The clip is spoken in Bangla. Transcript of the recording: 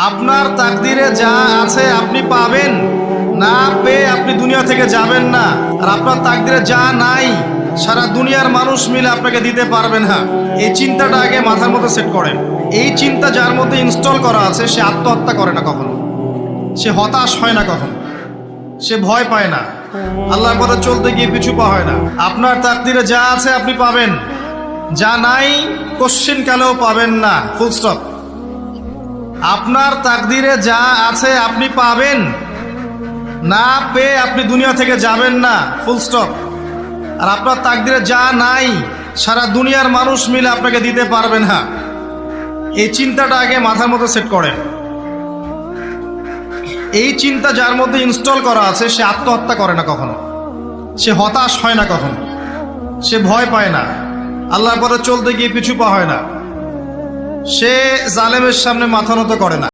আপনার তাকদিরে যা আছে আপনি পাবেন, না পেয়ে আপনি দুনিয়া থেকে যাবেন না। আর আপনার তাকদিরে যা নাই সারা দুনিয়ার মানুষ মিলে আপনাকে দিতে পারবেন না। এই চিন্তাটা আগে মাথার মধ্যে সেট করেন। এই চিন্তা যার মধ্যে ইনস্টল করা আছে সে আত্মহত্যা করে না কখনো, সে হতাশ হয় না কখনো, সে ভয় পায় না, আল্লাহর পথে চলতে গিয়ে পিছু পা হয় না। আপনার তাকদিরে যা আছে আপনি পাবেন, যা নাই কোশ্চেন কালেও পাবেন না, ফুল স্টপ। আপনার তাকদিরে যা আছে আপনি পাবেন, না পেয়ে আপনি দুনিয়া থেকে যাবেন না, ফুল স্টপ। আর আপনার তাকদিরে যা নাই সারা দুনিয়ার মানুষ মিলে আপনাকে দিতে পারবেন না। এই চিন্তাটা আগে মাথার মধ্যে সেট করেন। এই চিন্তা যার মধ্যে ইনস্টল করা আছে সে আত্মহত্যা করে না কখনো, সে হতাশ হয় না কখনো, সে ভয় পায় না, আল্লাহর পথে চলতে গিয়ে পিছু পা হয় না, সে জালেমের সামনে মাথা নত করে না।